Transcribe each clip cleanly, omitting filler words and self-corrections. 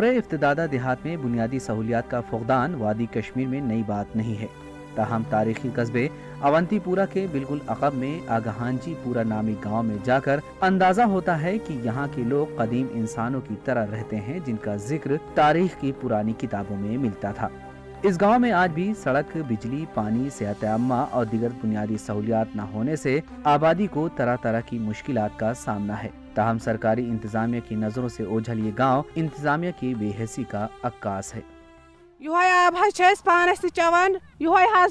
दौरे इफ्तिदादा देहात में बुनियादी सहूलियात का फुकदान वादी कश्मीर में नई बात नहीं है। ताहम तारीखी कस्बे अवंतीपुरा के बिल्कुल अकब में आगहांजीपुरा नामी गांव में जाकर अंदाजा होता है कि यहाँ के लोग कदीम इंसानों की तरह रहते हैं, जिनका जिक्र तारीख की पुरानी किताबों में मिलता था। इस गांव में आज भी सड़क, बिजली, पानी, सेहत आम्मा और दीगर बुनियादी सहूलियात न होने से आबादी को तरह तरह की मुश्किलात का सामना है। ताहम सरकारी इंतजामिया की नजरों से ओझल ये गांव इंतजामिया की बेहसी का अक्कास है। यह आब पानस चवान, यह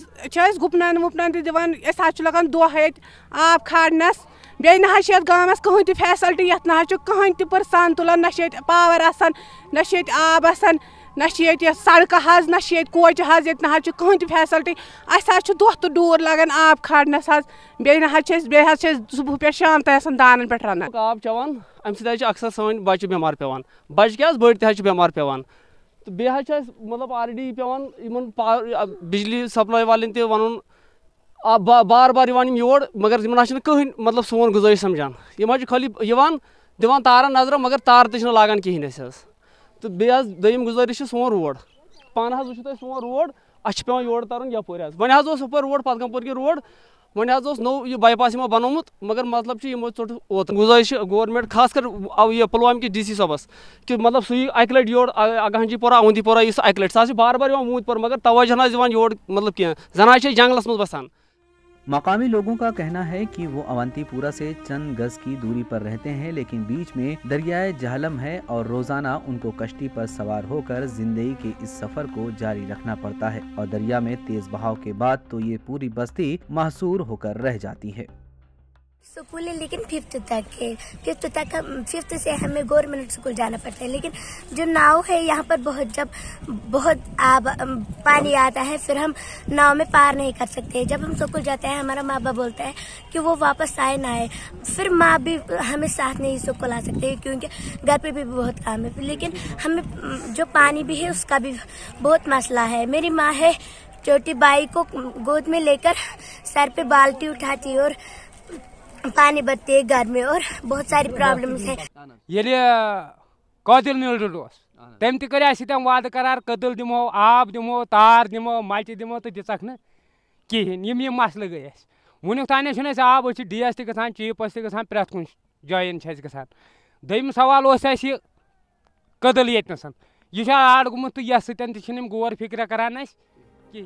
गुपन वुपन दिवान, लगान दह आब खाड़नस, बे ना गाँवस कहीं ती फैसलिटी, ये ना कहीं ती परसान तुलान, ना पावर आसान, ना आब आसान, ना सड़क ना कोच ये ना कहीं ती फैसलिटी। अस दह तो दूर लगान आब खाड़नस, बे सुबह पे शाम तक दानन पे रान आब चवान। अम सत अक्सर सन बच्चे बेमार पेवान, बच्चे क्या बड़ ते बेमार पेवान। तो बे मतलब ऑलरेडी पेवान बिजली सप्लाई वालन ते वन बार बार योर, मगर कहीं मतलब सोन गुजारिश समझान। यम खाली दिवान तारन नजर, मगर तार तो लागान कहें। तो दम गुजारिश सोन रोड पान वो सोन रोड, अस पे योर तरन यपर वन हपर रोड पदगमपुर की रोड, वन नो यह बाईपास बनोमुत, मगर मतलब यमो चोट ओत गुजारिश गवर्नमेंट खास कर यह पुलवाम की DC सबस कि मतलब सही अक लट योर आगहांजीपुरा अवंतीपुरा इस अक लट सह बार बार मूद पर, मगर तवज्जो ना दिवान योर मतलब कह जन जंगलस मज बसान। मकामी लोगों का कहना है कि वो अवंतीपुरा से चंद गज की दूरी पर रहते हैं, लेकिन बीच में दरियाए जहलम है और रोजाना उनको कश्ती पर सवार होकर जिंदगी के इस सफर को जारी रखना पड़ता है। और दरिया में तेज बहाव के बाद तो ये पूरी बस्ती महसूर होकर रह जाती है। स्कूल है लेकिन फिफ्थ से हमें गवर्नमेंट स्कूल जाना पड़ता है, लेकिन जो नाव है यहाँ पर बहुत पानी आता है, फिर हम नाव में पार नहीं कर सकते। जब हम स्कूल जाते हैं हमारा माँ बाप बोलता है कि वो वापस आए ना आए, फिर माँ भी हमें साथ नहीं स्कूल आ सकते क्योंकि घर पे भी बहुत काम है। लेकिन हमें जो पानी भी है उसका भी बहुत मसला है। मेरी माँ है छोटी बाई को गोद में लेकर सर पे बाल्टी उठाती है और पानी भरती है घर में, और बहुत सारी प्रॉब्लम्स है। कतिल मिल तम तम वाद करार कतिल दिमो, आब दिमो, तार दिमो, मच दिमो, तो दिख न कहें। यम मसल गई वुन तान आब DS त ग चीफ त प्रत कुन जायन ग। दम सवाल कतिल ये आड़ गुमुत, तो ये सतम गौर फिक्र करान कहें।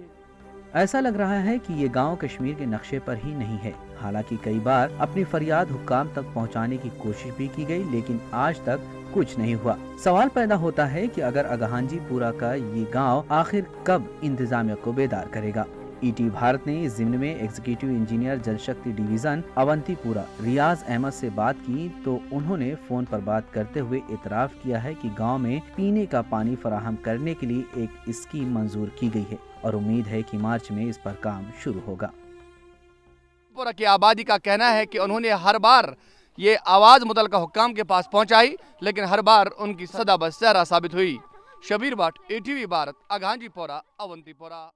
ऐसा लग रहा है कि ये गांव कश्मीर के नक्शे पर ही नहीं है। हालांकि कई बार अपनी फरियाद हुक्काम तक पहुंचाने की कोशिश भी की गई, लेकिन आज तक कुछ नहीं हुआ। सवाल पैदा होता है कि अगर आगहांजीपुरा का ये गांव आखिर कब इंतजामिया को बेदार करेगा। ET भारत ने इस जिम्न में एग्जीक्यूटिव इंजीनियर जल शक्ति डिवीजन अवंतीपुरा रियाज अहमद से बात की, तो उन्होंने फोन पर बात करते हुए इतराफ किया है कि गांव में पीने का पानी फराहम करने के लिए एक स्कीम मंजूर की गई है और उम्मीद है कि मार्च में इस पर काम शुरू होगा। पूरा की आबादी का कहना है कि उन्होंने हर बार ये आवाज मुतलका हुक्काम के पास पहुंचाई, लेकिन हर बार उनकी सदा बस सहरा साबित हुई। शबीर भट्ट, ATV भारत, आगहांजीपुरा, अवंतीपुरा।